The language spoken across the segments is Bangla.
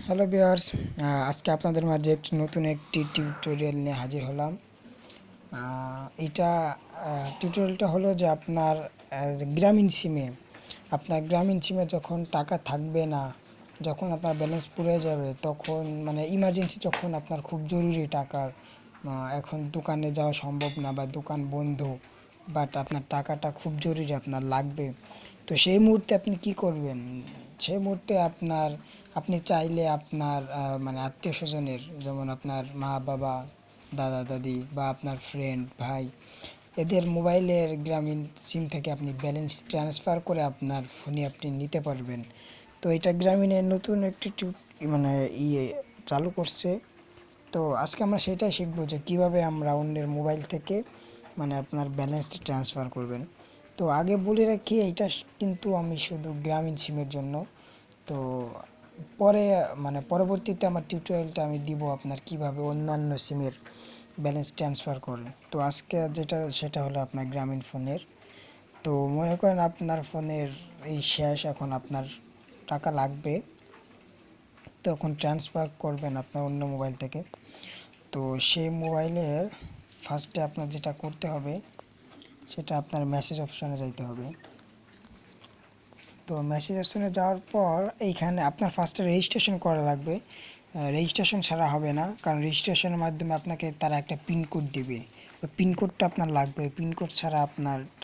হ্যালো ভিউয়ার্স, আজকে আপনাদের মাঝে নতুন একটি টিউটোরিয়াল নিয়ে হাজির হলাম। এটা টিউটোরিয়ালটা হলো যে আপনার গ্রামীণ সিমে যখন টাকা থাকবে না, যখন আপনার ব্যালেন্স পুড়ে যাবে, তখন মানে ইমার্জেন্সি যখন আপনার খুব জরুরি টাকার, এখন দোকানে যাওয়া সম্ভব না বা দোকান বন্ধ, বাট আপনার টাকাটা খুব জরুরি, আপনার লাগবে। তো সেই মুহূর্তে আপনি কি করবেন? সেই মুহূর্তে আপনি চাইলে আপনার মানে আত্মীয় স্বজনের, যেমন আপনার মা বাবা, দাদা দাদি বা আপনার ফ্রেন্ড ভাই, এদের মোবাইলের গ্রামীণ সিম থেকে আপনি ব্যালেন্স ট্রান্সফার করে আপনার ফোনে আপনি নিতে পারবেন। তো এটা গ্রামীণের নতুন একটি মানে ইয়ে চালু করছে। তো আজকে আমরা সেটাই শিখবো যে কীভাবে আমরা অন্যের মোবাইল থেকে মানে আপনার ব্যালেন্সটা ট্রান্সফার করবেন। তো আগে বলে রাখি, এইটা কিন্তু আমি শুধু গ্রামীণ সিমের জন্য। তো পরে মানে পরবর্তীতে আমার টিউটোরিয়ালটা আমি দিব আপনার কিভাবে অন্যান্য সিমের ব্যালেন্স ট্রান্সফার করেন। তো আজকে সেটা হলো আপনার গ্রামীণ ফোনের। তো মনে করেন আপনার ফোনের এই শেষ, এখন আপনার টাকা লাগবে, তখন ট্রান্সফার করবেন আপনার অন্য মোবাইল থেকে। তো সেই মোবাইলের ফার্স্টে আপনার যেটা করতে হবে, সেটা আপনার মেসেজ অপশনে যাইতে হবে। তো মেসেজ অপশনে যাওয়ার পর এইখানে আপনার ফার্স্টে রেজিস্ট্রেশন করা লাগবে। রেজিস্ট্রেশন ছাড়া হবে না, কারণ রেজিস্ট্রেশনের মাধ্যমে আপনাকে তারা একটা পিনকোড দেবে। ওই পিনকোডটা আপনার লাগবে। পিনকোড ছাড়া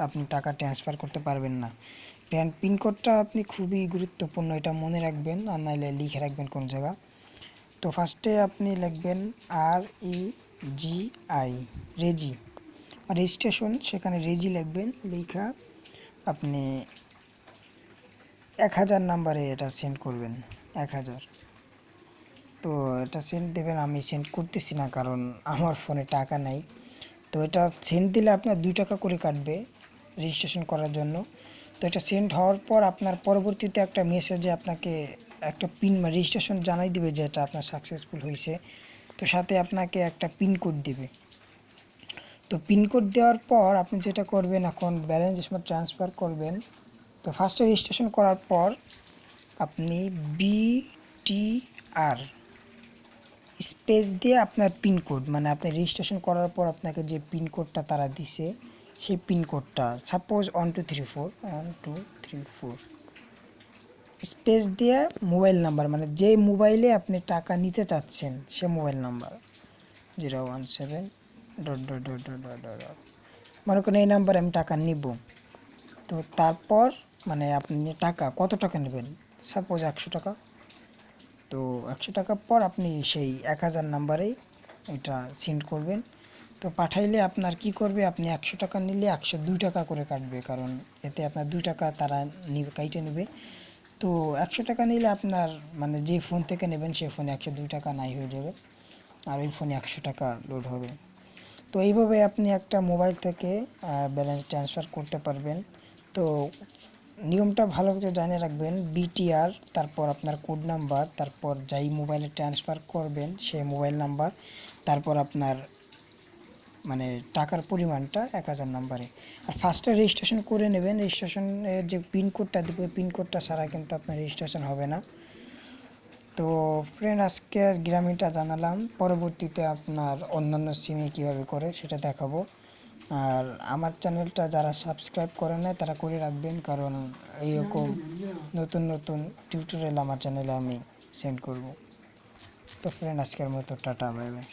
আপনি টাকা ট্রান্সফার করতে পারবেন না। পিনকোডটা আপনি খুবই গুরুত্বপূর্ণ, এটা মনে রাখবেন, আর নাহলে লিখে রাখবেন কোন জায়গা। তো ফার্স্টে আপনি লিখবেন REGI, রেজি, রেজিস্ট্রেশন, সেখানে রেজি লিখবেন। লেখা আপনি 1000 নাম্বারে এটা সেন্ড করবেন, 1000। তো এটা সেন্ড দেবেন। আমি সেন্ড করতেছি না, কারণ আমার ফোনে টাকা নাই। তো এটা সেন্ড দিলে আপনার 2 টাকা করে কাটবে রেজিস্ট্রেশন করার জন্য। তো এটা সেন্ড হওয়ার পর আপনার পরবর্তীতে একটা মেসেজে আপনাকে একটা পিন রেজিস্ট্রেশন জানাই দিবে যে এটা আপনার সাকসেসফুল হয়েছে। তো সাথে আপনাকে একটা পিনকোড দিবে। তো পিনকোড দেওয়ার পর আপনি যেটা করবেন, এখন ব্যালেন্স ট্রান্সফার করবেন। তো ফার্স্টে রেজিস্ট্রেশন করার পর আপনি BTR স্পেস দিয়ে আপনার পিনকোড, মানে আপনি রেজিস্ট্রেশন করার পর আপনাকে যে পিনকোডটা তারা দিছে, সেই পিনকোডটা সাপোজ 1234 স্পেস দিয়ে মোবাইল নাম্বার, মানে যে মোবাইলে আপনি টাকা নিতে চাচ্ছেন সে mobile number 017 dot dot dot dot dot dot, মনে করেন এই নাম্বারে আমি টাকা নিব। তো তারপর মানে আপনি টাকা কত টাকা নেবেন, সাপোজ 100 টাকা। তো 100 টাকা পর আপনি সেই 1000 নাম্বারেই এটা সেন্ড করবেন। তো পাঠাইলে আপনার কি করবে, আপনি 100 টাকা নিলে 102 টাকা করে কাটবে, কারণ এতে আপনার 2 টাকা তারা কাইটে নেবে। তো 100 টাকা নিলে আপনার মানে যে ফোন থেকে নেবেন সেই ফোনে 102 টাকা নাই হয়ে যাবে, আর ওই ফোনে 100 টাকা লোড হবে। তো এইভাবে আপনি একটা মোবাইল থেকে ব্যালেন্স ট্রান্সফার করতে পারবেন। তো নিয়মটা ভালো করে জানিয়ে রাখবেন। BTR, তারপর আপনার কোড নাম্বার, তারপর যাই মোবাইলে ট্রান্সফার করবেন সেই মোবাইল নাম্বার, তারপর আপনার মানে টাকার পরিমাণটা 1000 নাম্বারে। আর ফার্স্টে রেজিস্ট্রেশন করে নেবেন। রেজিস্ট্রেশনের যে পিনকোডটা দেবে, পিনকোডটা ছাড়া কিন্তু আপনার রেজিস্ট্রেশন হবে না। তো ফ্রেন্ড, আজকে গ্রামীণটা জানালাম, পরবর্তীতে আপনার অন্যান্য সিমে কীভাবে করে সেটা দেখাবো। আর আমার চ্যানেলটা যারা সাবস্ক্রাইব করে নেয় তারা করে রাখবেন, কারণ এইরকম নতুন নতুন টিউটোরিয়াল আমার চ্যানেলে আমি সেন্ড করব। তো ফ্রেন্ড, আজকের মতো টাটা, বাই বাই।